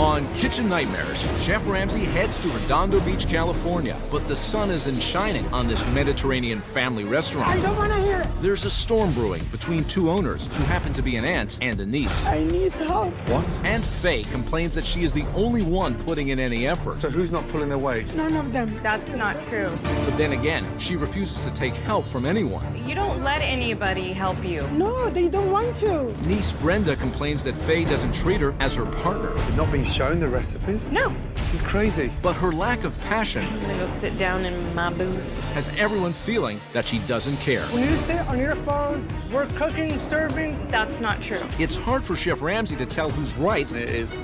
On Kitchen Nightmares, Chef Ramsay heads to Redondo Beach, California, but the sun isn't shining on this Mediterranean family restaurant. I don't want to hear it. There's a storm brewing between two owners who happen to be an aunt and a niece. I need help. What? Aunt Faye complains that she is the only one putting in any effort. So who's not pulling their weight? None of them. That's not true. But then again, she refuses to take help from anyone. You don't let anybody help you. No, they don't want to. Niece Brenda complains that Faye doesn't treat her as her partner. You've not been shown the recipes? No. This is crazy. But her lack of passion I'm gonna go sit down in my booth. has everyone feeling that she doesn't care. When you sit on your phone, we're cooking, serving. That's not true. It's hard for Chef Ramsay to tell who's right It is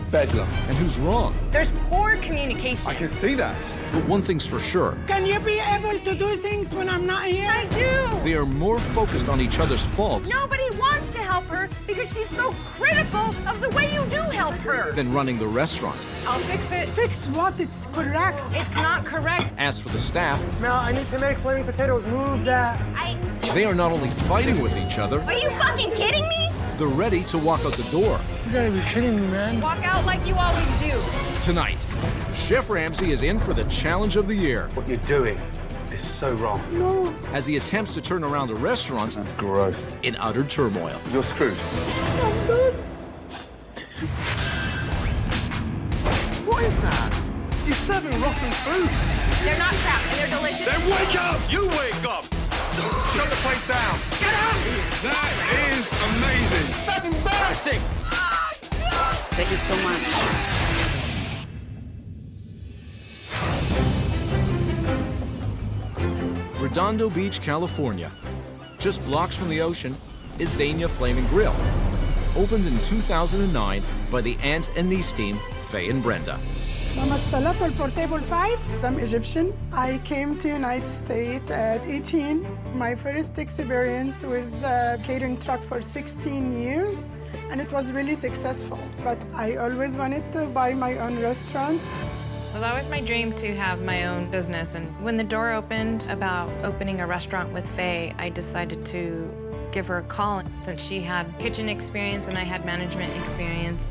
bedlam. and who's wrong. There's poor communication. I can see that. But one thing's for sure, Can you be able to do things when I'm not here? I do. they are more focused on each other's faults Nobody wants to help her because she's so critical of the way you do help her. than running the restaurant. I'll fix it. Fix what? It's correct. It's not correct. As for the staff, Mel, I need to make flaming potatoes. Move that. they are not only fighting with each other, Are you fucking kidding me? they're ready to walk out the door. You gotta be kidding me, man. Walk out like you always do. Tonight, Chef Ramsay is in for the challenge of the year What you're doing is so wrong. No. as he attempts to turn around a restaurant That's gross. in utter turmoil. You're screwed. I'm done. What is that? You're serving rotten food. They're not crap and they're delicious. Then wake up! You wake up! Shut the place down. Get out! That is amazing. That's embarrassing. Thank you so much. Redondo Beach, California. Just blocks from the ocean is Zayna Flaming Grill. Opened in 2009 by the aunt and niece team, Faye and Brenda. Mama's falafel for table 5. I'm Egyptian. I came to United States at 18. My first experience was a catering truck for 16 years, and it was really successful. But I always wanted to buy my own restaurant. It was always my dream to have my own business, and when the door opened about opening a restaurant with Faye, I decided to give her a call since she had kitchen experience and I had management experience.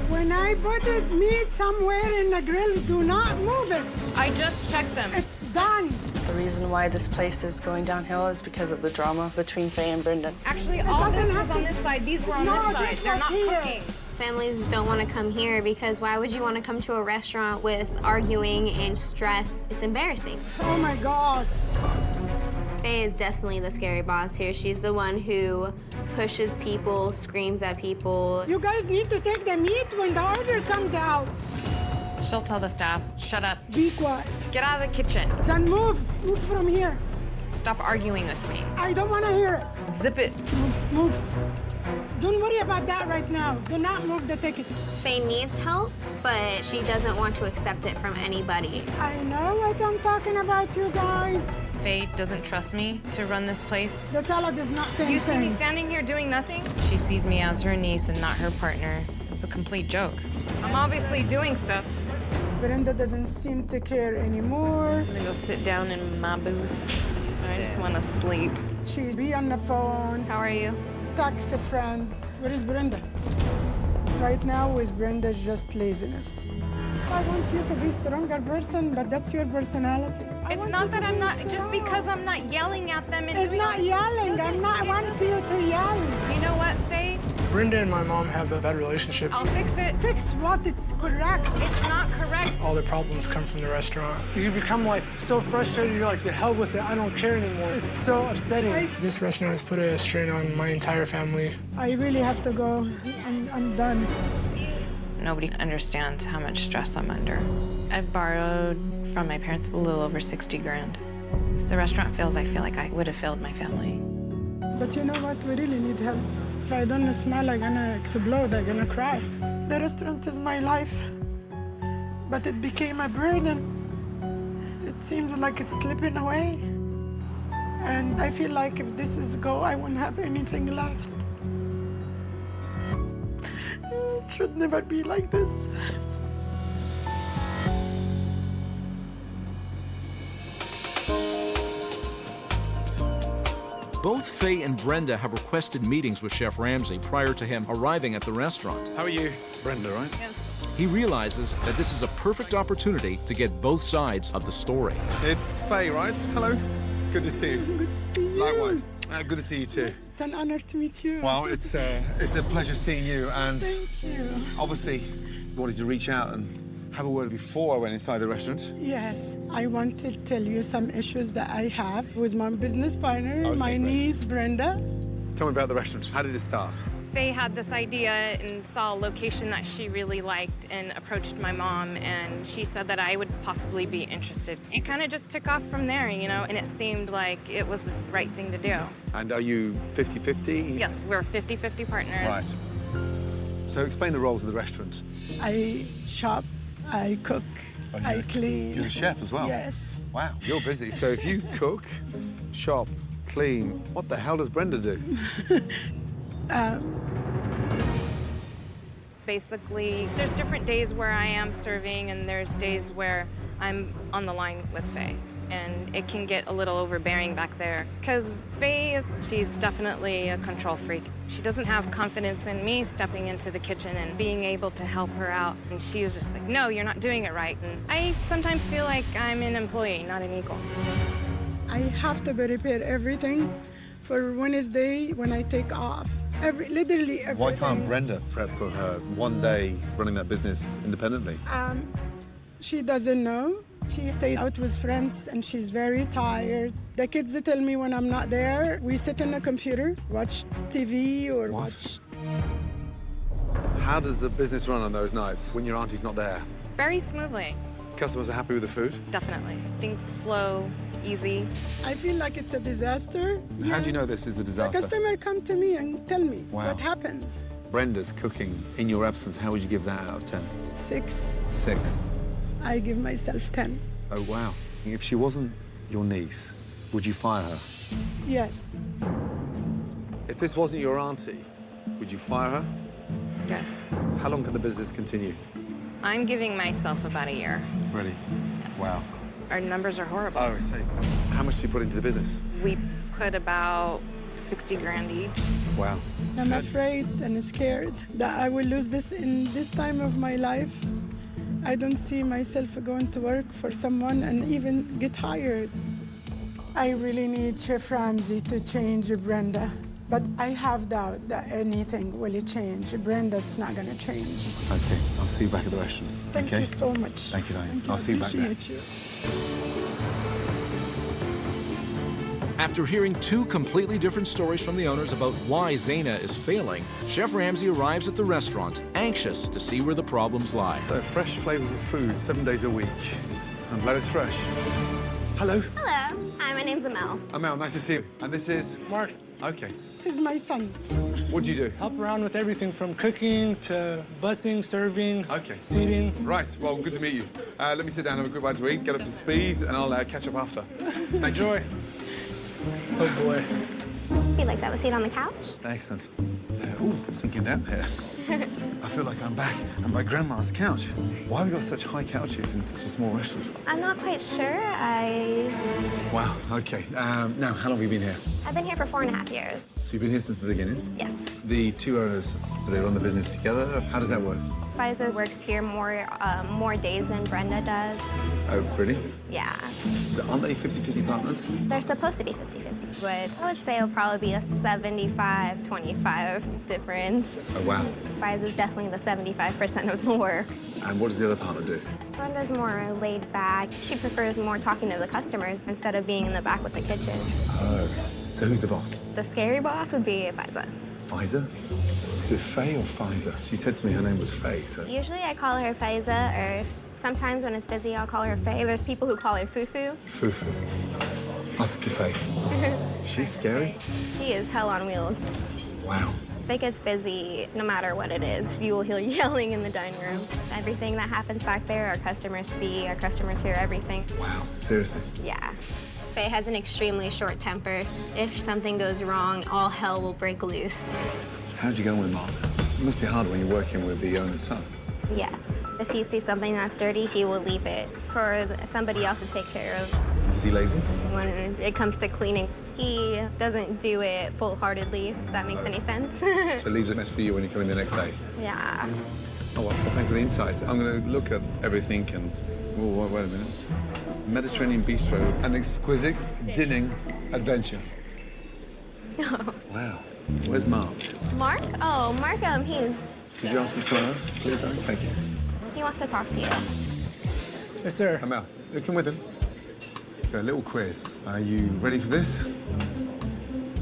When I put it meat somewhere in the grill, do not move it. I just checked them. It's done. The reason why this place is going downhill is because of the drama between Faye and Brenda. Actually, all doesn't this have was on to- this side. These were on No, this side. this They're was not here. cooking. Families don't want to come here because why would you want to come to a restaurant with arguing and stress? It's embarrassing. Oh my God. Faye is definitely the scary boss here. She's the one who pushes people, screams at people. You guys need to take the meat when the order comes out. She'll tell the staff, shut up, Be quiet. get out of the kitchen, Then move. Move from here. stop arguing with me, I don't want to hear it. zip it. Move, move. Don't worry about that right now. Do not move the tickets. Faye needs help, but she doesn't want to accept it from anybody. I know what I'm talking about, you guys. Faye doesn't trust me to run this place. The salad is not 10 You see me cents. standing here doing nothing? She sees me as her niece and not her partner. It's a complete joke. I'm obviously doing stuff. Brenda doesn't seem to care anymore. I'm gonna go sit down in my booth. I just want to sleep. She's be on the phone. How are you? Text a friend. Where is Brenda? Right now with Brenda is just laziness. I want you to be a stronger person, but that's your personality. I It's want not you that to I'm be not, just strong. because I'm not yelling at them and It's doing all not this stuff yelling. doesn't- I'm not it want doesn't- you to yell. You know what, Faye? Brenda and my mom have a bad relationship. I'll fix it. Fix what? It's correct. It's not correct. All the problems come from the restaurant. You become like so frustrated, you're like, the hell with it, I don't care anymore. It's so upsetting. This restaurant has put a strain on my entire family. I really have to go. I'm done. Nobody understands how much stress I'm under. I've borrowed from my parents a little over 60 grand. If the restaurant fails, I feel like I would have failed my family. But you know what? We really need help. If I don't smile, I'm gonna explode. I'm gonna cry. The restaurant is my life, but it became a burden. It seems like it's slipping away. And I feel like if this is go, I won't have anything left. It should never be like this. Both Faye and Brenda have requested meetings with Chef Ramsay prior to him arriving at the restaurant. How are you? Brenda, right? Yes. He realizes that this is a perfect opportunity to get both sides of the story. It's Faye, right? Hello. Good to see you. Good to see you. Likewise. Good to see you too. It's an honor to meet you. Well, it's a pleasure seeing you, and Thank you. obviously wanted to reach out and have a word before I went inside the restaurant. Yes, I want to tell you some issues that I have with my business partner, Okay, my great. niece, Brenda. Tell me about the restaurant. How did it start? Faye had this idea and saw a location that she really liked and approached my mom, and she said that I would possibly be interested. It kind of just took off from there, you know, and it seemed like it was the right thing to do. And are you 50-50? Yes, we're 50-50 partners. Right. So explain the roles of the restaurant. I shop, I cook, I clean. You're the chef as well? Yes. Wow, you're busy. So if you cook, shop, clean, what the hell does Brenda do? Basically, there's different days where I am serving, and there's days where I'm on the line with Faye. And it can get a little overbearing back there. Because Faye, she's definitely a control freak. She doesn't have confidence in me stepping into the kitchen and being able to help her out. And she was just like, no, you're not doing it right. And I sometimes feel like I'm an employee, not an equal. I have to prepare everything for Wednesday when I take off. Literally everything. Why can't Brenda prep for her one day running that business independently? She doesn't know. She stays out with friends and she's very tired. The kids they tell me when I'm not there, we sit in the computer, watch TV or watch. How does the business run on those nights when your auntie's not there? Very smoothly, Customers are happy with the food? definitely. Things flow easy. I feel like it's a disaster. How do you know this is a The disaster? customer come to me and tell me Wow. what happens. Brenda's cooking in your absence, how would you give that out of 10? 6, 6. I give myself 10. Oh, wow. If she wasn't your niece, would you fire her? Yes. If this wasn't your auntie, would you fire her? Yes. How long can the business continue? I'm giving myself about a year. Really? Wow. Our numbers are horrible. Oh, I see. How much do you put into the business? We put about 60 grand each. Wow. I'm afraid and scared that I will lose this in this time of my life. I don't see myself going to work for someone and even get hired. I really need Chef Ramsay to change Brenda. But I have doubt that anything will change. Brenda's not gonna change. Okay, I'll see you back at the restaurant. Thank okay? you so much. Thank you, darling. Thank you. I'll see you back there. Appreciate you. After hearing two completely different stories from the owners about why Zayna is failing, Chef Ramsay arrives at the restaurant, anxious to see where the problems lie. So fresh, flavorful food 7 days a week. I'm glad it's fresh. Hello. Hello. Hi, my name's Amel. Amel, nice to see you. And this is? Mark, Okay. He's my son. What do you do? help around with everything from cooking to busing, serving, Okay. seating. Right, well, good to meet you. Let me sit down and have a quick bite to eat, get up to speed, and I'll catch up after. Thank you. Enjoy. Oh boy. You'd like to have a seat on the couch? Excellent. Ooh, I'm sinking down here. I feel like I'm back on my grandma's couch. Why have we got such high couches in such a small restaurant? I'm not quite sure. Wow, okay. Now, how long have you been here? I've been here for 4.5 years. So you've been here since the beginning? Yes. The two owners, do they run the business together? How does that work? Faiza works here more days than Brenda does. Oh, really? Yeah. Aren't they 50-50 partners? They're supposed to be 50-50, but I would say it'll probably be a 75-25 difference. Oh, wow. Faiza's definitely the 75% of the work. And what does the other partner do? Brenda's more laid back. She prefers more talking to the customers instead of being in the back with the kitchen. Oh, so who's the boss? The scary boss would be Faiza. Pfizer? Is it Faye or Pfizer? She said to me her name was Faye, so... Usually I call her Faiza, or sometimes when it's busy, I'll call her Faye. There's people who call her Fufu. Fufu. I'll stick to Faye. She's scary. She is hell on wheels. Wow. If it gets busy, no matter what it is, you will hear yelling in the dining room. Everything that happens back there, our customers see, our customers hear everything. Wow, seriously. Yeah. Faye has an extremely short temper. If something goes wrong, all hell will break loose. How'd you get on with Mark? It must be hard when you're working with the owner's son. Yes. If he sees something that's dirty, he will leave it for somebody else to take care of. Is he lazy? when it comes to cleaning. He doesn't do it full-heartedly, if that makes any sense. So it leaves a mess for you when you come in the next day. Yeah. Oh, well, thank you for the insights. I'm going to look at everything and... Oh, wait a minute. Mediterranean bistro, an exquisite dining adventure. Wow. Where's Mark? Mark? Oh, Mark, he's... Did you ask him for her? Please, Annie? Thank you. He wants to talk to you. Yes, sir. Amel, you come with him. Got a little quiz. Are you ready for this?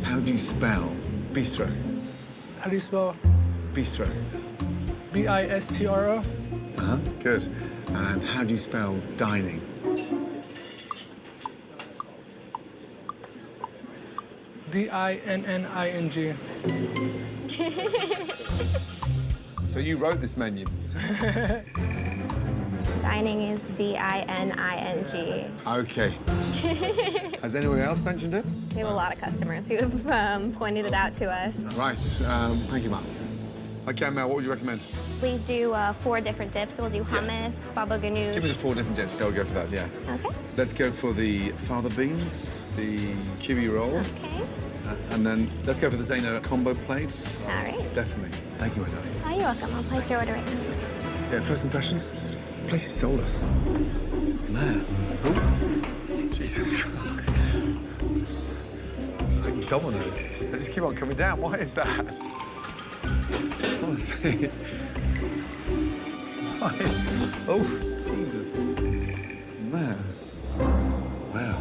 How do you spell bistro? How do you spell Bistro. B-I-S-T-R-O? Uh-huh, good. And how do you spell dining? D-I-N-N-I-N-G. So you wrote this menu? Dining is D-I-N-I-N-G. Okay. Has anyone else mentioned it? We have a lot of customers who have pointed it out to us. Right. Thank you, Mark. Okay, Mel, what would you recommend? We do 4 different dips. We'll do hummus, baba ganoush. Give me the 4 different dips. I'll go for that, yeah. Okay. Let's go for the fava beans, the kiwi roll, Okay. and then let's go for the Zayna combo plates. All right. Definitely. Thank you, my darling. Oh, you're welcome. I'll place your order right now. Yeah, first impressions? The place is soulless. Man. Oh. Jesus Christ. It's like dominoes. They just keep on coming down. Why is that? Honestly. Why? Oh, Jesus. Man. Wow.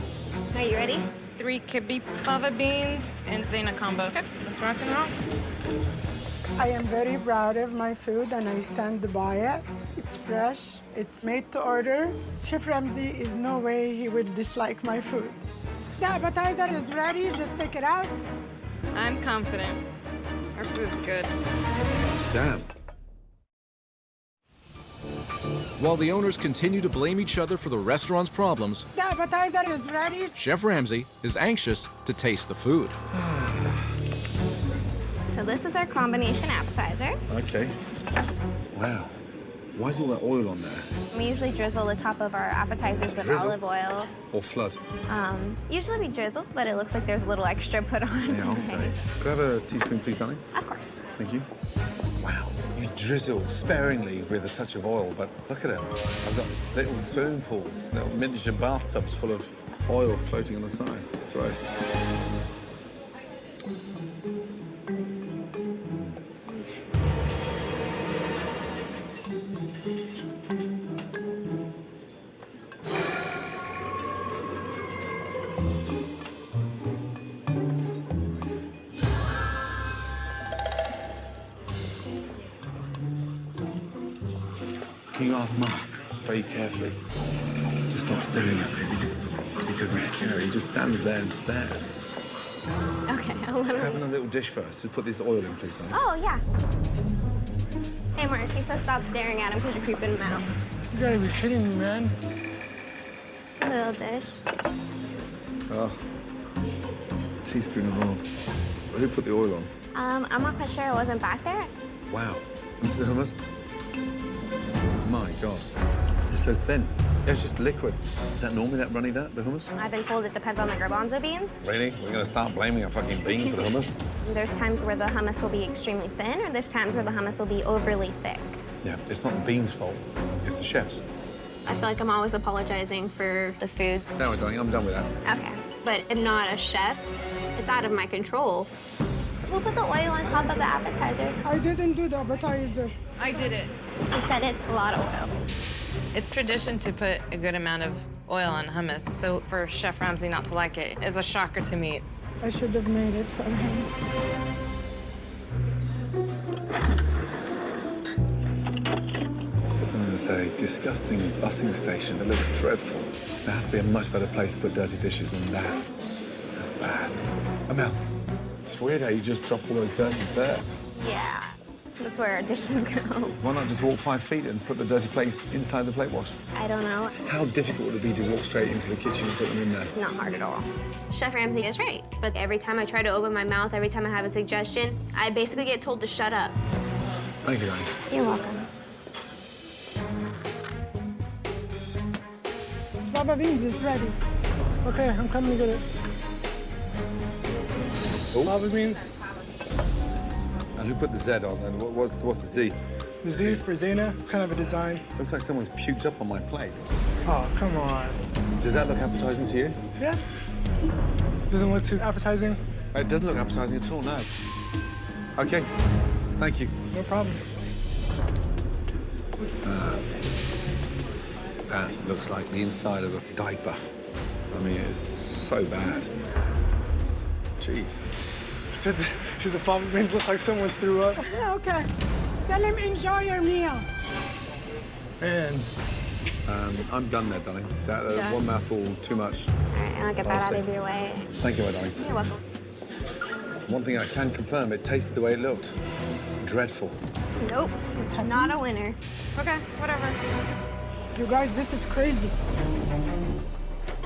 Are you ready? 3 kebab fava beans and Zayna combo. Okay, let's rock and roll. I am very proud of my food and I stand by it. It's fresh, it's made to order. Chef Ramsay is no way he would dislike my food. The appetizer is ready, just take it out. I'm confident. Our food's good. Damn. While the owners continue to blame each other for the restaurant's problems, The appetizer is ready. Chef Ramsay is anxious to taste the food. So this is our combination appetizer. Okay. Wow. Why is all that oil on there? We usually drizzle the top of our appetizers with Drizzle? olive oil. Or flood? Usually we drizzle, but it looks like there's a little extra put on Yeah, I'll today. say. Could I have a teaspoon, please, darling? Of course. Thank you. Wow. You drizzle sparingly with a touch of oil, but look at it. I've got little swimming pools, little miniature bathtubs full of oil floating on the side. It's gross. Can you ask Mark very carefully to stop staring at me because he's scary. He just stands there and stares. Okay, I'll let Have him. another little dish first. Just put this oil in, please, darling. Oh, yeah. Hey, Mark, he says stop staring at him because you're creeping him out. You gotta be kidding me, man. It's a little dish. Oh. Teaspoon of oil. Well, who put the oil on? I'm not quite sure. I wasn't back there. Wow. This is the hummus? My God. It's so thin. It's just liquid. Is that normally that runny, the hummus? I've been told it depends on the garbanzo beans. Really? We're gonna start blaming a fucking bean for the hummus? There's times where the hummus will be extremely thin, or there's times where the hummus will be overly thick. Yeah, it's not the beans' fault. It's the chef's. I feel like I'm always apologizing for the food. No, darling, I'm done with that. Okay, but I'm not a chef. It's out of my control. We'll put the oil on top of the appetizer. I didn't do the appetizer. I did it. He said it's a lot of oil. It's tradition to put a good amount of oil on hummus, so for Chef Ramsay not to like it is a shocker to me. I should have made it for him. It's a disgusting busing station that looks dreadful. There has to be a much better place to put dirty dishes than that. That's bad. Amel, it's weird how you just drop all those dirties there. Yeah, that's where our dishes go. Why not just walk 5 feet and put the dirty plates inside the plate wash? I don't know. How difficult would it be to walk straight into the kitchen and put them in there? Not hard at all. Chef Ramsay is right, but every time I try to open my mouth, every time I have a suggestion, I basically get told to shut up. Thank you, darling. You're welcome. Fava beans is ready. Okay, I'm coming to get it. Lava beans. And who put the Z on then? What's the Z? The Z for Zayna, kind of a design. Looks like someone's puked up on my plate. Oh, come on. Does that look appetizing to you? Yeah. Doesn't look too appetizing. It doesn't look appetizing at all, no. Okay, thank you. No problem. That looks like the inside of a diaper. I mean, it's so bad. Jeez. Said the fava beans look like someone threw up. Okay. Tell him enjoy your meal. Man. I'm done there, darling. That one mouthful, too much. All right, I'll get that out of your way. Thank you, my darling. You're welcome. One thing I can confirm, it tasted the way it looked. Dreadful. Nope, not a winner. Okay, whatever. You guys, this is crazy.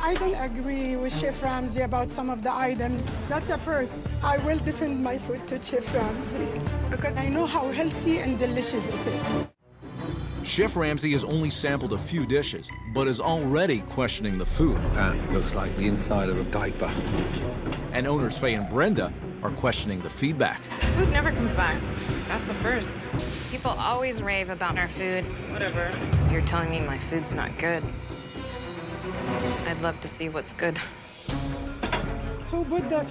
I don't agree with Chef Ramsay about some of the items. That's a first. I will defend my food to Chef Ramsay because I know how healthy and delicious it is. Chef Ramsay has only sampled a few dishes, but is already questioning the food. That looks like the inside of a diaper. And owners Faye and Brenda are questioning the feedback. Food never comes back. That's the first. People always rave about our food. Whatever. If you're telling me my food's not good, I'd love to see what's good. Who put the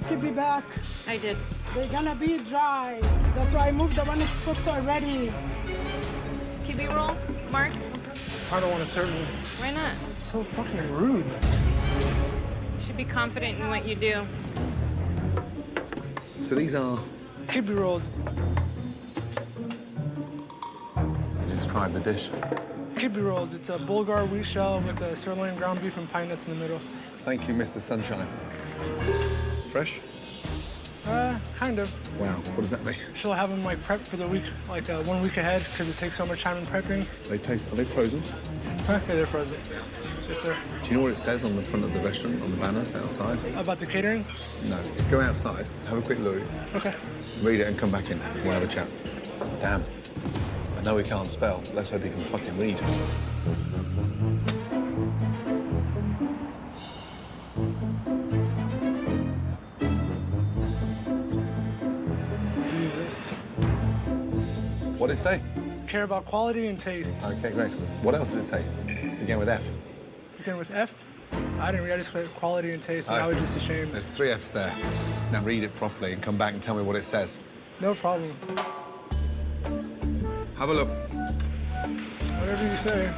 kebab back? I did. They're gonna be dry. That's why I moved the one that's cooked already. Kibi roll, Mark? I don't want to serve me. Why not? So fucking rude. You should be confident in what you do. So these are... Kibbeh rolls. Describe the dish. Kibbeh rolls. It's a Bulgar wheat shell with a sirloin ground beef and pine nuts in the middle. Thank you, Mr. Sunshine. Fresh? Kind of. Wow, what does that mean? She'll have them like prepped for the week, like 1 week ahead, because it takes so much time in prepping. Are they frozen? Huh? Yeah, they're frozen. Yes, sir. Do you know what it says on the front of the restaurant, on the banners outside? About the catering? No. Go outside, have a quick look, Okay. read it and come back in. We'll have a chat. Damn. I know he can't spell. Let's hope he can fucking read. Jesus. What did it say? Care about quality and taste. Okay, great. What else did it say? Began with F. Begin with F? I didn't read. I just read quality and taste, and I was just ashamed. There's 3 Fs there. Now read it properly and come back and tell me what it says. No problem. Have a look. Whatever you say.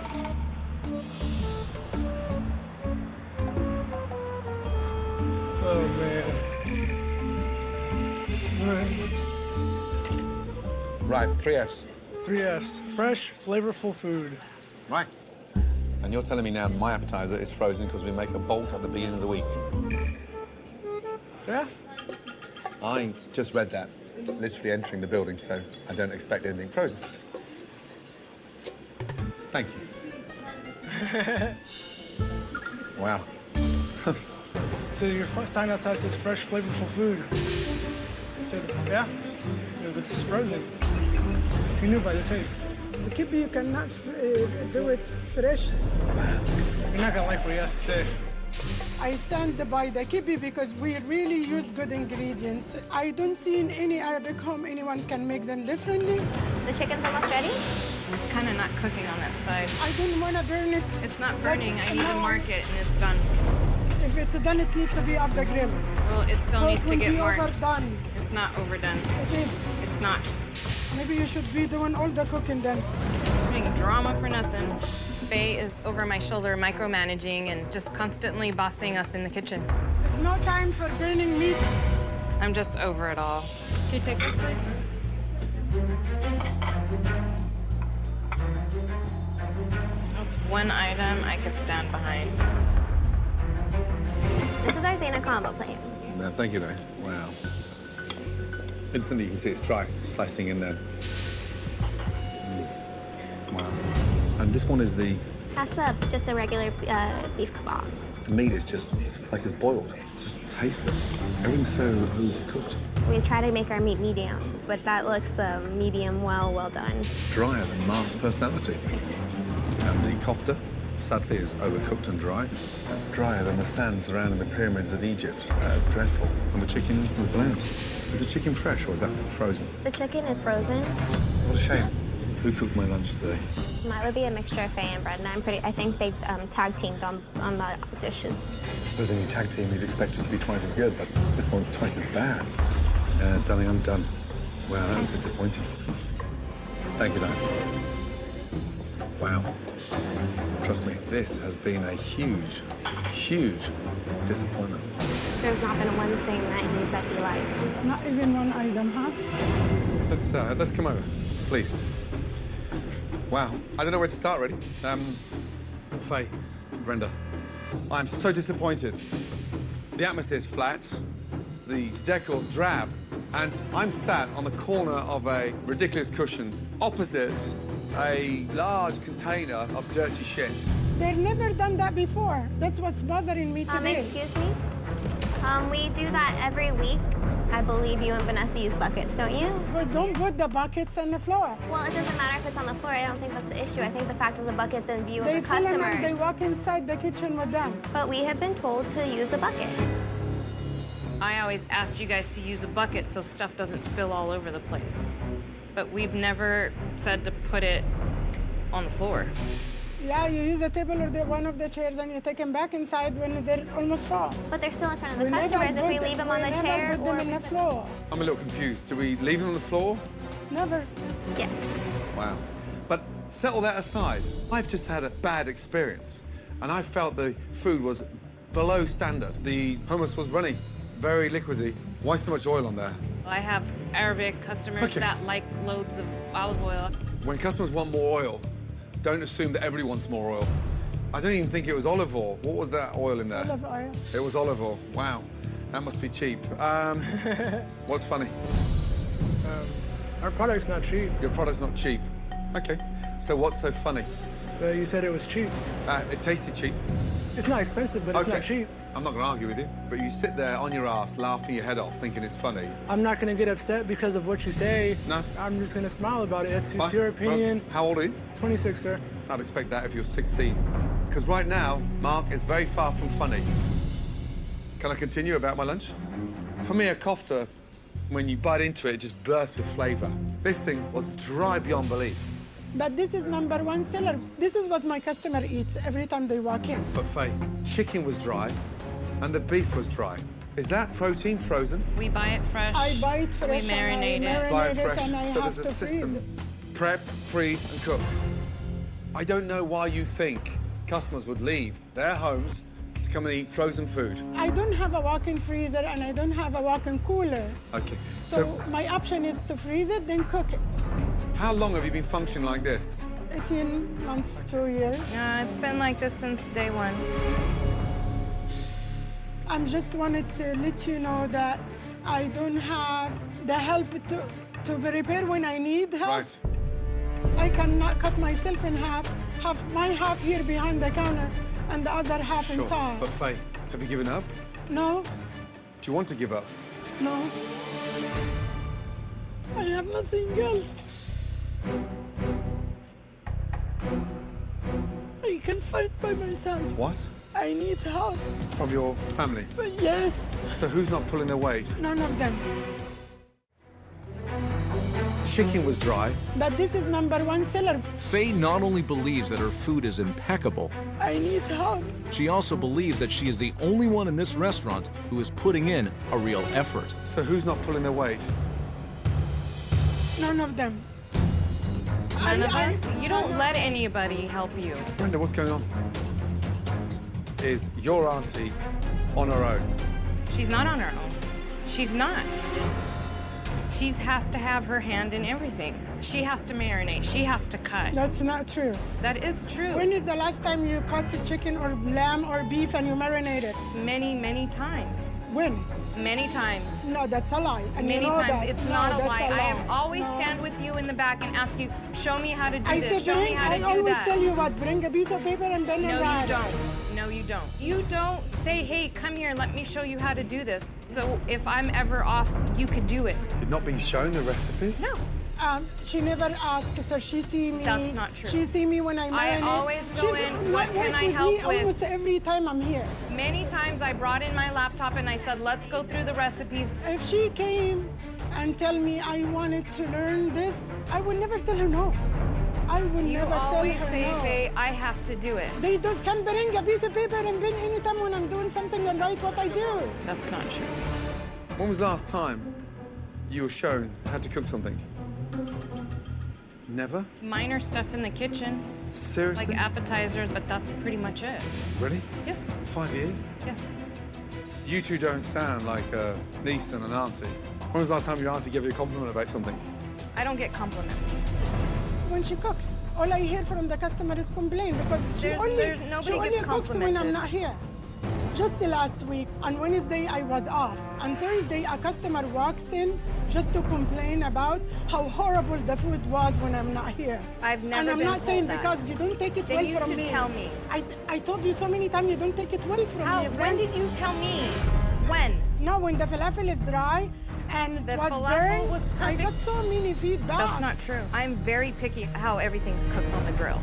Oh, man. Right, 3 Fs. 3 Fs. Fresh, flavorful food. Right. And you're telling me now my appetizer is frozen because we make a bulk at the beginning of the week. Yeah? I just read that, literally entering the building, so I don't expect anything frozen. Thank you. Wow. So your sign outside says fresh, flavorful food. So, yeah? Yeah, but it's frozen. You knew by the taste. The kebab, you cannot do it fresh. You're not gonna like what he has to say. I stand by the kebab because we really use good ingredients. I don't see in any Arabic home anyone can make them differently. The chicken's almost ready? It's kind of not cooking on that side. I don't want to burn it. It's not burning. That's- I need to no. mark it, and it's done. If it's done, it needs to be off the grill. Well, it still So needs it to will get be marked. overdone. It's not overdone. It is. It's not. Maybe you should be doing all the cooking then. Having drama for nothing. Faye is over my shoulder micromanaging and just constantly bossing us in the kitchen. There's no time for burning meat. I'm just over it all. Can you take this, please? That's one item I could stand behind. This is our Zayna combo plate. No, thank you, though. Wow. Instantly, you can see it's dry, slicing in there. Wow. And this one is the That's just a regular beef kebab. meat is just like it's boiled. It's just tasteless. Everything's so overcooked. We try to make our meat medium, but that looks medium well done. It's drier than Mark's personality. And the kofta sadly, is overcooked and dry. That's drier than the sand surrounding the pyramids of Egypt. That is dreadful. And the chicken is bland. Is the chicken fresh or is that frozen? The chicken is frozen. What a shame. Who cooked my lunch today? Mine would be a mixture of Faye and Brenda. I think they tag teamed on the dishes. I suppose when you tag team, you'd expect it to be twice as good, but this one's twice as bad. Darling, I'm done. Wow, that was disappointing. Thank you, darling. Wow. Trust me, this has been a huge, huge disappointment. There's not been one thing that he liked. Not even one item, huh? Let's come over, please. Wow, I don't know where to start, really. Faye, Brenda, I'm so disappointed. The atmosphere's flat, the decor's drab, and I'm sat on the corner of a ridiculous cushion opposite a large container of dirty shit. They've never done that before. That's what's bothering me today. Excuse me? We do that every week. I believe you and Vanessa use buckets, don't you? But don't put the buckets on the floor. Well, it doesn't matter if it's on the floor. I don't think that's the issue. I think the fact that the bucket's in view of They the fill them customers. and they walk inside the kitchen with them. But we have been told to use a bucket. I always asked you guys to use a bucket so stuff doesn't spill all over the place. But we've never said to put it on the floor. Yeah, you use the table or one of the chairs and you take them back inside when they're almost full. But they're still in front of the customers if we leave them on the chair put them in the floor. I'm a little confused. Do we leave them on the floor? Never. Yes. Wow. But set all that aside, I've just had a bad experience, and I felt the food was below standard. The hummus was runny, very liquidy. Why so much oil on there? I have Arabic customers that like loads of olive oil. When customers want more oil, don't assume that everybody wants more oil. I don't even think it was olive oil. What was that oil in there? Olive oil. It was olive oil. Wow. That must be cheap. What's funny? Our product's not cheap. Your product's not cheap. Okay. So what's so funny? You said it was cheap. It tasted cheap. It's not expensive, but it's not cheap. I'm not going to argue with you, but you sit there on your ass laughing your head off thinking it's funny. I'm not going to get upset because of what you say. No? I'm just going to smile about it. It's Fine. your opinion. Well, how old are you? 26, sir. I'd expect that if you're 16. Because right now, Mark is very far from funny. Can I continue about my lunch? For me, a kofta, when you bite into it, it just bursts with flavour. This thing was dry beyond belief. But this is #1 seller. This is what my customer eats every time they walk in. But Faye, chicken was dry and the beef was dry. Is that protein frozen? We buy it fresh. I buy it fresh. We marinate it. Buy it fresh, and I so have there's a to freeze system. it. Prep, freeze, and cook. I don't know why you think customers would leave their homes to come and eat frozen food. I don't have a walk-in freezer and I don't have a walk-in cooler. Okay, So my option is to freeze it, then cook it. how long have you been functioning like this? 18 months, 2 years. It's been like this since day one. I just wanted to let you know that I don't have the help to repair when I need help. Right. I cannot cut myself in half, have my half here behind the counter and the other half Sure. inside. But Faye, have you given up? No, Do you want to give up? no. I have nothing else. I can fight by myself. What? I need help. From your family? But yes, So who's not pulling their weight? none of them. Chicken was dry. But this is #1 seller. Faye not only believes that her food is impeccable, I need help. she also believes that she is the only one in this restaurant who is putting in a real effort. So who's not pulling their weight? None of them. None of us? You don't let anybody help you. Brenda, what's going on? Is your auntie on her own? She's not on her own. She's not. She has to have her hand in everything. She has to marinate. She has to cut. That's not true. That is true. When is the last time you cut the chicken or lamb or beef and you marinate it? Many, many times. When? Many times. No, that's a lie. And Many you know times. that. It's No, not a that's lie. I have always No. stand with you in the back and ask you, show me how to do I this. said, Show me how to I do always that. tell you what, bring a piece of paper and pen and No, you write. don't. No, you don't. You don't say, hey, come here, let me show you how to do this. So if I'm ever off, you could do it. You've not been shown the recipes? No. She never asks, so she see me. That's not true. She see me when I marinate. I always go in, what can I help with? Almost every time I'm here. Many times I brought in my laptop and I said, let's go through the recipes. If she came and tell me I wanted to learn this, I would never tell her no. I would You never tell her always say, no. Faye, I have to do it. They can bring a piece of paper and pen anytime when I'm doing something and write what I do. That's not true. When was the last time you were shown how to cook something? Never? Minor stuff in the kitchen, Seriously? like appetizers, but that's pretty much it. Really? Yes, 5 years? yes. You two don't sound like a niece and an auntie. When was the last time your auntie gave you a compliment about something? I don't get compliments. When she cooks, all I hear from the customer is complain because Nobody she only gets cooks when I'm complimented. not here. Just the last week, on Wednesday, I was off. On Thursday, a customer walks in just to complain about how horrible the food was when I'm not here. I've never And I'm been not told saying that. because you don't take it Then well you from should me. tell me. I told you so many times you don't take it well from How? me. When did you tell me? When? No, when the falafel is dry and The was falafel burned, was I perfect. got so many feedback. That's not true. I'm very picky how everything's cooked on the grill.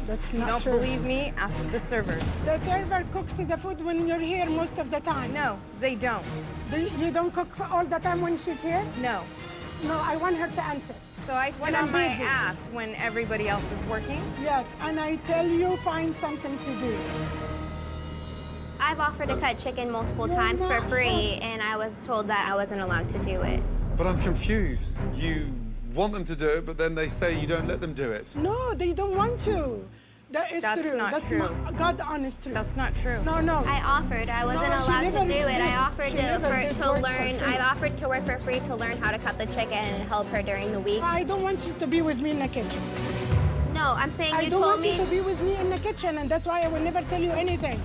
That's You not don't true. believe me? Ask the servers. The server cooks the food when you're here most of the time. No, they don't. You don't cook all the time when she's here? No. No, I want her to answer. So I sit When on I'm my busy. ass when everybody else is working? Yes, and I tell you, find something to do. I've offered to cut chicken multiple You're times for not free, and I was told that I wasn't allowed to do it. But I'm confused. You want them to do it, but then they say you don't let them do it. No, they don't want to. That is That's true. not That's true. God honest truth. That's not true. No, no. I offered. I wasn't No, she allowed to never do it. did. I offered She never did to work for learn. free. I offered to work for free to learn how to cut the chicken and help her during the week. I don't want you to be with me in the kitchen. No, I'm saying I you don't told want me. you to be with me in the kitchen, and that's why I will never tell you anything.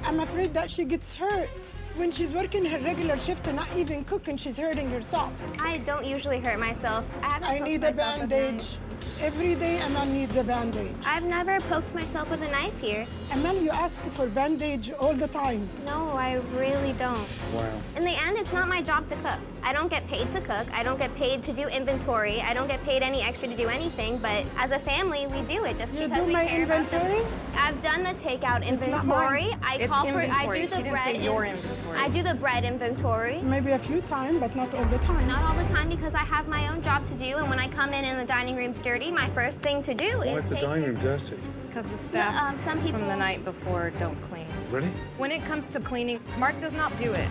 I'm afraid that she gets hurt when she's working her regular shift and not even cooking. She's hurting herself. I don't usually hurt myself. I haven't I poked need a myself with bandage. Every day, Amal needs a bandage. I've never poked myself with a knife here. Amal, you ask for bandage all the time. No, I really don't. Wow. In the end, it's not my job to cook. I don't get paid to cook. I don't get paid to do inventory. I don't get paid any extra to do anything. But as a family, we do it just You because do we my care about them. inventory? I've done the takeout It's not inventory. mine. I It's call for. I inventory. do She the didn't bread. say your inventory. I do the bread inventory. Maybe a few times, but not all the time. Not all the time because I have my own job to do. And when I come in and the dining room's dirty, my first thing to do Why is is the take dining room dirty? Because the staff some from people- the night before don't clean. Really? When it comes to cleaning, Mark does not do it.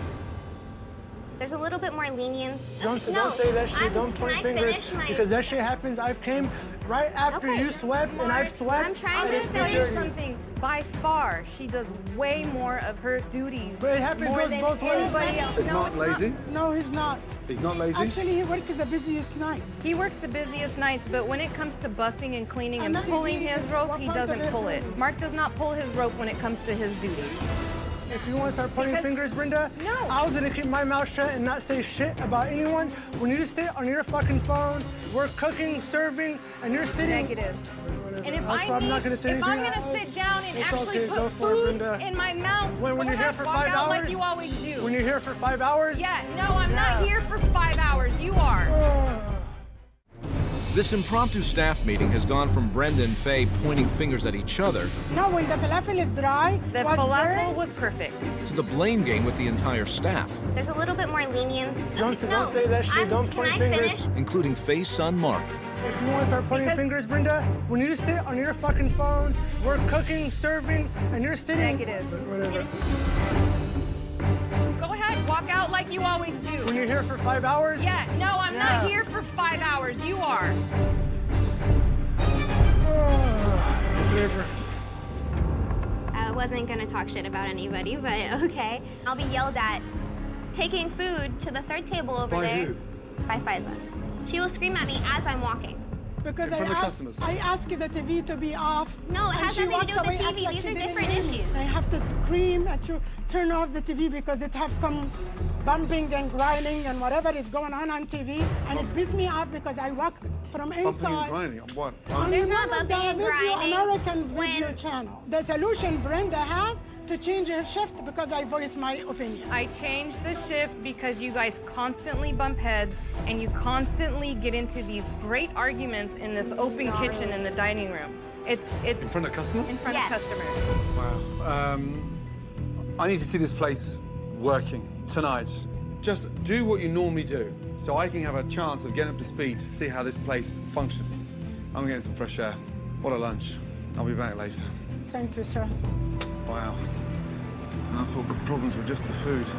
There's a little bit more lenience. Don't say that shit. Don't point can I fingers finish my- because that shit happens. I've came right after Okay. you swept, and Mark, I've swept. I'm trying I'm to going to tell you dirty. something. By far, she does way more of her duties But it happens more goes than both ways. anybody else. Is No, Mark it's not. lazy? No, he's not. He's not lazy? Actually, he works the busiest nights. He works the busiest nights, but when it comes to bussing and cleaning and And pulling he his is rope, what he part of doesn't it pull it. really? Mark does not pull his rope when it comes to his duties. If you want to start pointing Because- fingers, Brenda, No. I was gonna keep my mouth shut and not say shit about anyone. When you sit on your fucking phone, we're cooking, serving, and you're sitting. Negative. And if Also, I'm not gonna say if I'm anything. gonna sit down and It's actually okay, go put for it, food Brenda. in my mouth, When go you're here ahead, for walk 5 out hours, like you always do. When you're here for 5 hours. Yeah, no, I'm not Yeah. here for 5 hours. You are. This impromptu staff meeting has gone from Brenda and Faye pointing fingers at each other No, when the falafel is dry, The was falafel burned, was perfect. to the blame game with the entire staff, There's a little bit more lenience. Don't say that shit. Don't point Can I fingers. finish? including Faye's son Mark. If you want to start pointing Because- fingers, Brenda, when you sit on your fucking phone, we're cooking, serving, and you're sitting. Negative. Whatever. Go ahead, walk out like you always do. When you're here for 5 hours. Yeah, no, I'm Yeah. not here for 5 hours. You are. Whatever. I wasn't gonna talk shit about anybody, but okay. I'll be yelled at taking food to the third table over By there. who? By Faiza. She will scream at me as I'm walking. because In front of customers. I asked the TV to be off. No, it and has she nothing to do walks with the away, TV. act like These she are didn't different hear me. issues. I have to scream at you, turn off the TV because it has some bumping and grinding and whatever is going on TV, and it pisses me off because I walk from Bumping and inside. grinding on what? On There's the not none of bumping and the video grinding American video when- channel. The solution Brenda have to change her shift because I voiced my opinion. I changed the shift because you guys constantly bump heads and you constantly get into these great arguments in this open kitchen in the dining room. It's In front of customers? in front Yes. of customers. Wow. I need to see this place working tonight. Just do what you normally do so I can have a chance of getting up to speed to see how this place functions. I'm getting some fresh air. What a lunch. I'll be back later. Thank you, sir. Wow. And I thought the problems were just the food.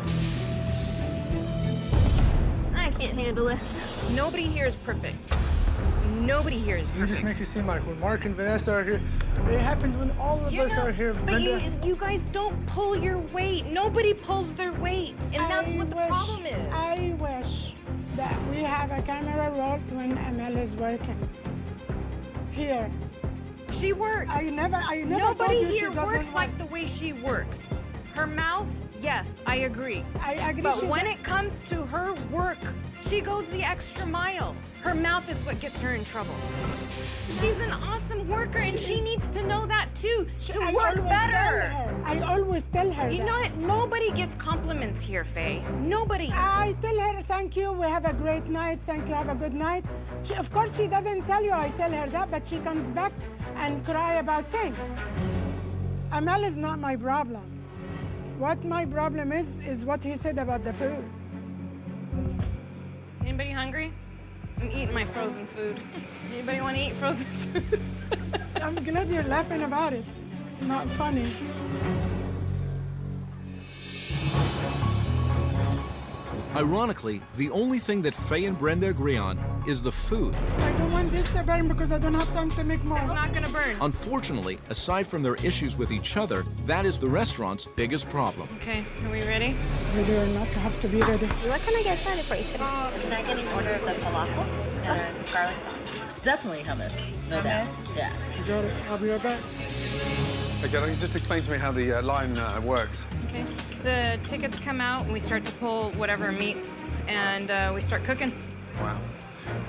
I can't handle this. Nobody here is perfect. Nobody here is You perfect. just make it seem like when Mark and Vanessa are here, it happens when all of us are here. But Brenda. you guys don't pull your weight. Nobody pulls their weight. And that's what the problem is. I wish that we have a camera roll when Amel is working. Here. She works. I never told Nobody you she here doesn't works work. like the way she works. Her mouth, yes, I agree. I agree. But she's when a- it comes to her work, she goes the extra mile. Her mouth is what gets her in trouble. She's an awesome worker, and she needs to know that too, to I work always better. tell her. I always tell her You that. know what? Nobody gets compliments here, Faye. Nobody. I tell her, thank you, we have a great night, thank you, have a good night. Of course, she doesn't tell you I tell her that, but she comes back and cry about things. Amel is not my problem. What my problem is what he said about the food. Anybody hungry? I'm eating my frozen food. Anybody want to eat frozen food? I'm glad you're laughing about it. It's not funny. Ironically, the only thing that Faye and Brenda agree on is the food. I don't want this to burn because I don't have time to make more. It's not gonna burn. Unfortunately, aside from their issues with each other, that is the restaurant's biggest problem. Okay, are we ready? Ready or not, I have to be ready. What can I get started for you today? Can I get an order of the falafel and a garlic sauce? Definitely hummus. No doubt. Yeah. You got it. I'll be right back. Okay, just explain to me how the line works. Okay. The tickets come out, and we start to pull whatever meats, and we start cooking. Wow.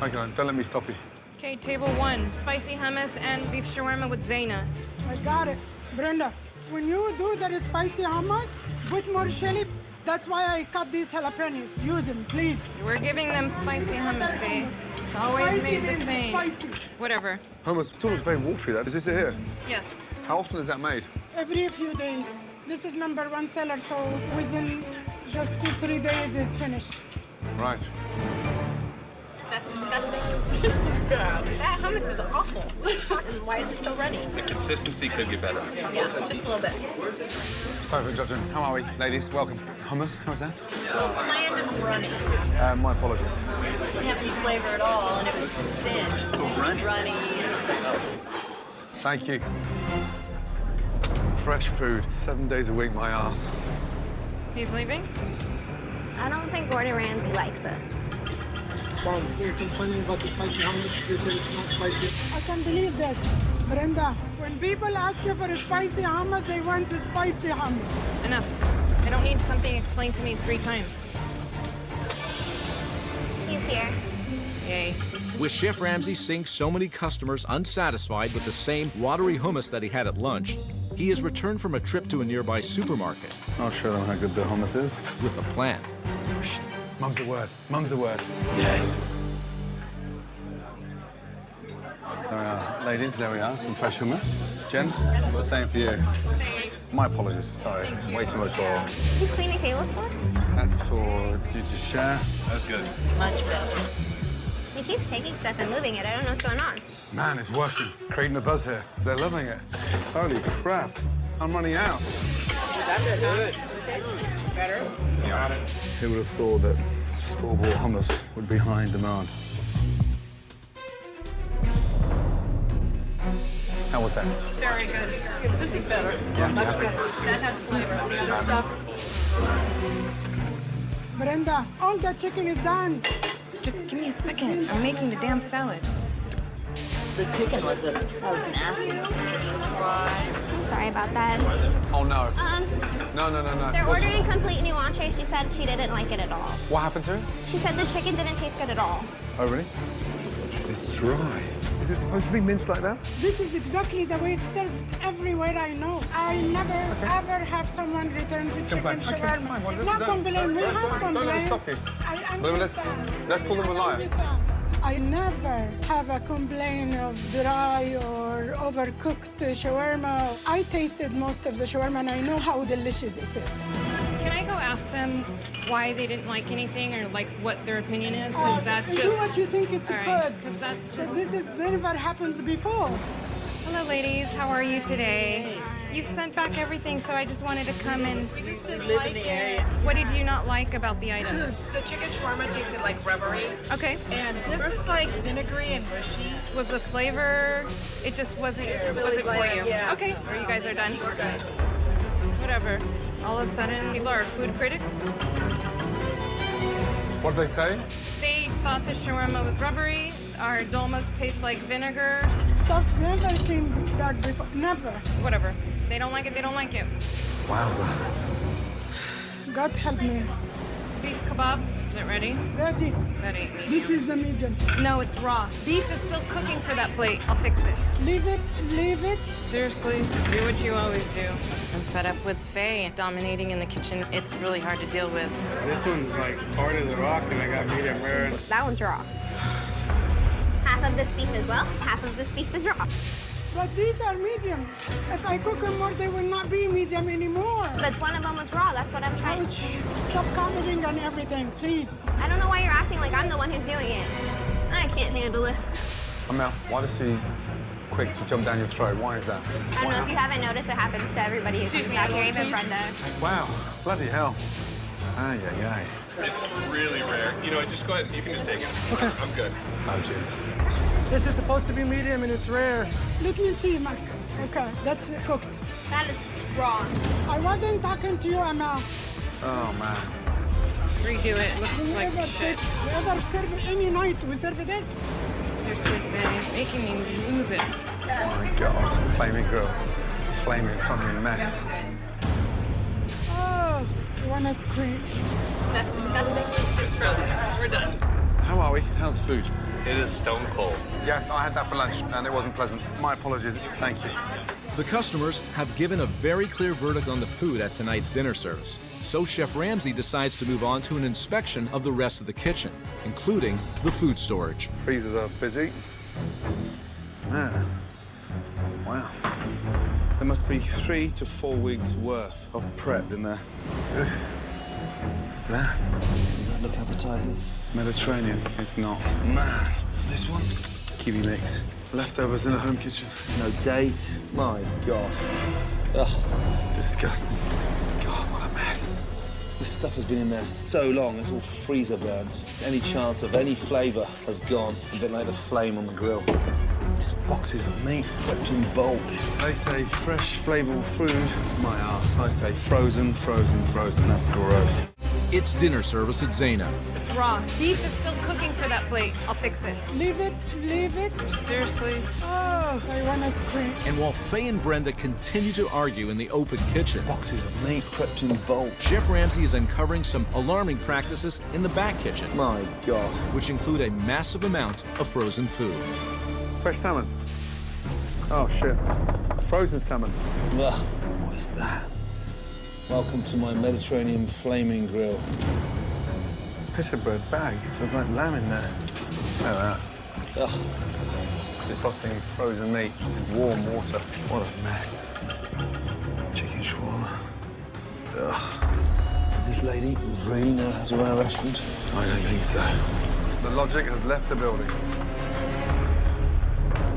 Okay, don't let me stop you. Okay, table one, spicy hummus and beef shawarma with Zayna. I got it. Brenda, when you do the spicy hummus, put more chili. That's why I cut these jalapenos. Use them, please. We're giving them spicy hummus, Faye. It's always Spicy made the means same. spicy. Whatever. Hummus still looks very watery, that. Is this it here? Yes. How often is that made? Every few days. This is #1 seller, so within just 2-3 days is finished. Right. That's disgusting. This is bad. That hummus is awful. What are you talking? Why is it so runny? The consistency could get better. Yeah, just a little bit. Sorry for interrupting. How are we, ladies? Welcome. Hummus, how's that? Bland and runny. My apologies. Didn't have any flavor at all, and it was thin. So runny. Runny. Thank you. Fresh food, 7 days a week, my ass. He's leaving? I don't think Gordon Ramsay likes us. Mom, you're complaining about the spicy hummus. They said it's not spicy. I can't believe this. Brenda, when people ask you for a spicy hummus, they want the spicy hummus. Enough. I don't need something explained to me 3 times. He's here. Yay. With Chef Ramsay seeing so many customers unsatisfied with the same watery hummus that he had at lunch, he has returned from a trip to a nearby supermarket I'll show them how good the hummus is. with a plan. Shh. Mum's the word. Mum's the word. Yes. There we are. Ladies, there we are. Some fresh hummus. Gents, the same for you. My apologies. Sorry. Way too much oil. He's cleaning tables for us. That's for you to share. That's good. Much better. He keeps taking stuff and moving it. I don't know what's going on. Man, it's working. Creating a buzz here. They're loving it. Holy crap. I'm running out. That's good. Better? Who would have thought that store-bought hummus would be high in demand? How was that? Very good. This is better. Much better. That had flavor. The other stuff. Brenda, all the chicken is done. Just give me a second. I'm making the damn salad. The chicken was just, that was nasty. I'm sorry about that. Oh, no. No. They're Listen. ordering complete new entree. She said she didn't like it at all. What happened to it? She said the chicken didn't taste good at all. Oh, really? It's dry. Is it supposed to be minced like that? This is exactly the way it's served everywhere I know. I never, ever have someone return to chicken back. Okay, shawarma. fine. Well, Not complain. We have Don't let me complaints. stop you. I Well, understand. let's call them a liar. I understand. I never have a complaint of dry or overcooked shawarma. I tasted most of the shawarma and I know how delicious it is. Can I go ask them why they didn't like anything or like what their opinion is? Because that's do just. what you think it's All right, good. 'cause that's Because just. this is never happens before. Hello, ladies. How are you today? You've sent back everything, so I just wanted to come and. We just didn't like it. What did you not like about the items? The chicken shawarma tasted like rubbery. Okay. And this was like vinegary and mushy. Was the flavor? It just wasn't. really Was it for bland, you? yeah. Okay. Or you guys are done. We're good. Whatever. All of a sudden, people are food critics. What did they say? They thought the shawarma was rubbery. Our dolmas taste like vinegar. Stuff never came back before. Never. Whatever. They don't like it. They don't like it. Wowza. God help me. Beef kebab. Is it ready? Ready. That ain't medium. This is the medium. No, it's raw. Beef is still cooking for that plate. I'll fix it. Leave it, leave it. Seriously, do what you always do. I'm fed up with Faye dominating in the kitchen. It's really hard to deal with. This one's like hard as a rock, and I got medium rare. That one's raw. Half of this beef is well, half of this beef is raw. But these are medium. If I cook them more, they will not be medium anymore. But one of them was raw. That's what I'm trying. Stop commenting on everything, please. I don't know why you're acting like I'm the one who's doing it. I can't handle this. Mel, why does she quick to jump down your throat? Why is that? I don't know if you haven't noticed, it happens to everybody who comes back here, even Brenda. Wow, bloody hell. Ay, ay, ay. It's really rare. You know, just go ahead. You can just take it. Okay. I'm good. Oh, jeez. This is supposed to be medium, and it's rare. Let me see, Mark. Okay, that's cooked. That is raw. I wasn't talking to you, Emma. Oh, man. Redo it. Looks We like ever, shit. we ever serve any night, we serve this. Seriously, Faye, making me lose it. Oh, my God. Flaming grill. Flaming fucking mess. Oh, you want to scream. That's disgusting. We're done. How are we? How's the food? It is stone cold. Yeah, I had that for lunch, and it wasn't pleasant. My apologies. Thank you. The customers have given a very clear verdict on the food at tonight's dinner service. So Chef Ramsay decides to move on to an inspection of the rest of the kitchen, including the food storage. Freezers are busy. Man. Wow. There must be 3 to 4 weeks worth of prep in there. What's that? Does that look appetizing? Mediterranean. It's not. Man. This one? Kiwi mix. Leftovers in a home kitchen. No date. My God. Ugh. Disgusting. God, what a mess. This stuff has been in there so long, it's all freezer burnt. Any chance of any flavour has gone. A bit like the flame on the grill. Just boxes of meat. Prepped in bulk. They say fresh, flavourful food. My arse. I say frozen, frozen, frozen. That's gross. It's dinner service at Zayna. It's raw. Beef is still cooking for that plate. I'll fix it. Leave it, leave it. Seriously. Oh, I want to scream. And while Faye and Brenda continue to argue in the open kitchen, Boxes of meat prepped in bulk. Chef Ramsay is uncovering some alarming practices in the back kitchen, My God. which include a massive amount of frozen food. Fresh salmon. Oh, shit. Frozen salmon. Ugh. What is that? Welcome to my Mediterranean Flaming Grill. Pita bread bag. There's like lamb in there. Look at that. Ugh. Defrosting frozen meat in warm water. What a mess. Chicken shawarma. Ugh. Does this lady really know how to run a restaurant? I don't think so. The logic has left the building.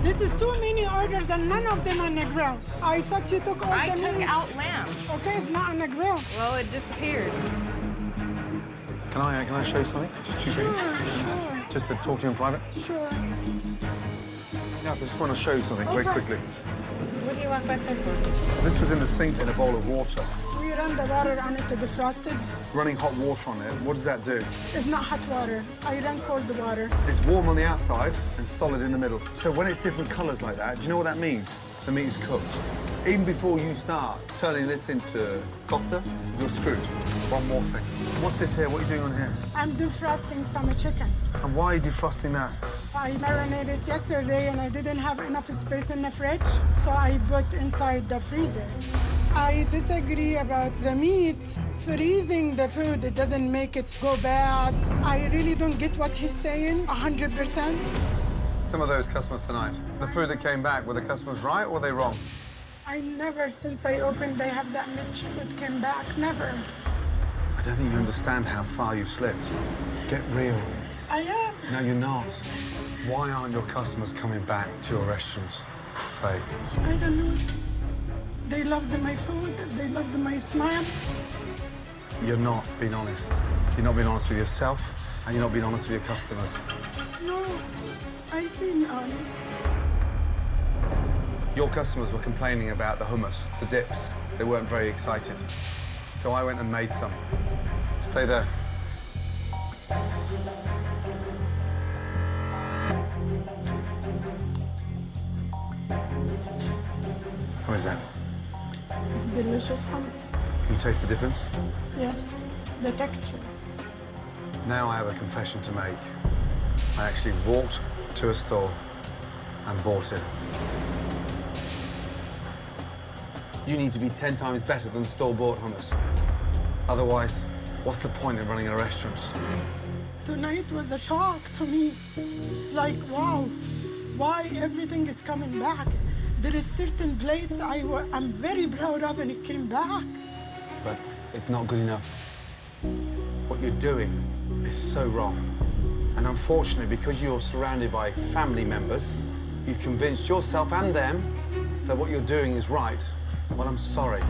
This is too many orders and none of them on the grill. I thought you took all I the took meats. out lamb. Okay, it's not on the grill. Well, it disappeared. Can I show you something? Just 2 seconds. Sure, Just to talk to you in private. sure. Yes, I just want to show you something very Okay. quickly. What do you want back there for? This was in the sink in a bowl of water. We run the water on it to defrost it. Running hot water on it. What does that do? It's not hot water. I run cold water. It's warm on the outside and solid in the middle. So when it's different colours like that, do you know what that means? The meat is cooked. Even before you start turning this into kofta, you're screwed. One more thing. What's this here? What are you doing on here? I'm defrosting some chicken. And why are you defrosting that? I marinated yesterday and I didn't have enough space in the fridge, so I put inside the freezer. I disagree about the meat. Freezing the food, it doesn't make it go bad. I really don't get what he's saying, 100%. Some of those customers tonight, the food that came back, were the customers right or were they wrong? I never, since I opened, they have that much food came back, never. I don't think you understand how far you've slipped. Get real. I am. No, you're not. Why aren't your customers coming back to your restaurants, Faye? I don't know. They loved my food, they loved my smile. You're not being honest. You're not being honest with yourself, and you're not being honest with your customers. No, I've been honest. Your customers were complaining about the hummus, the dips. They weren't very excited. So I went and made some. Stay there. How is that? It's delicious hummus. Can you taste the difference? Yes, the texture. Now I have a confession to make. I actually walked to a store and bought it. You need to be 10 times better than store-bought hummus. Otherwise, what's the point in running a restaurant? Tonight was a shock to me. Like, wow, why everything is coming back? There is certain plates I'm very proud of and it came back. But it's not good enough. What you're doing is so wrong. And unfortunately, because you're surrounded by family members, you've convinced yourself and them that what you're doing is right. Well, I'm sorry.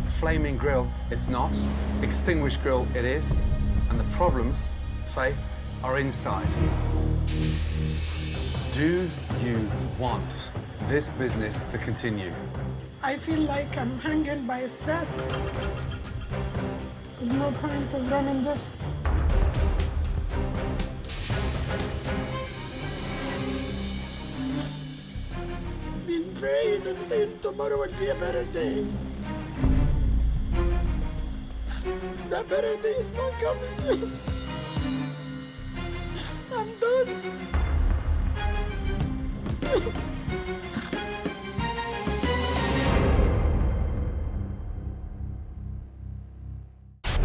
Flaming Grill, it's not. Extinguished Grill, it is. And the problems, Faye, are inside. Do you want this business to continue? I feel like I'm hanging by a thread. There's no point of running this. Been praying and saying tomorrow would be a better day. That better day is not coming. I'm done.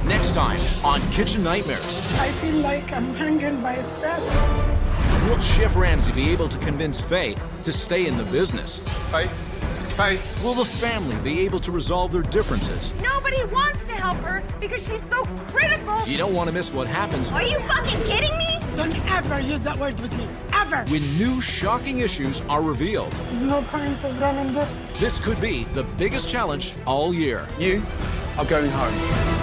Next time on Kitchen Nightmares. I feel like I'm hanging by a thread. Will Chef Ramsay be able to convince Faye to stay in the business? Faye? Faye? Will the family be able to resolve their differences? Nobody wants to help her because she's so critical. You don't want to miss what happens Are you fucking kidding me? Don't ever use that word with me, ever. when new shocking issues are revealed. There's no point of running this. This could be the biggest challenge all year. You are going home.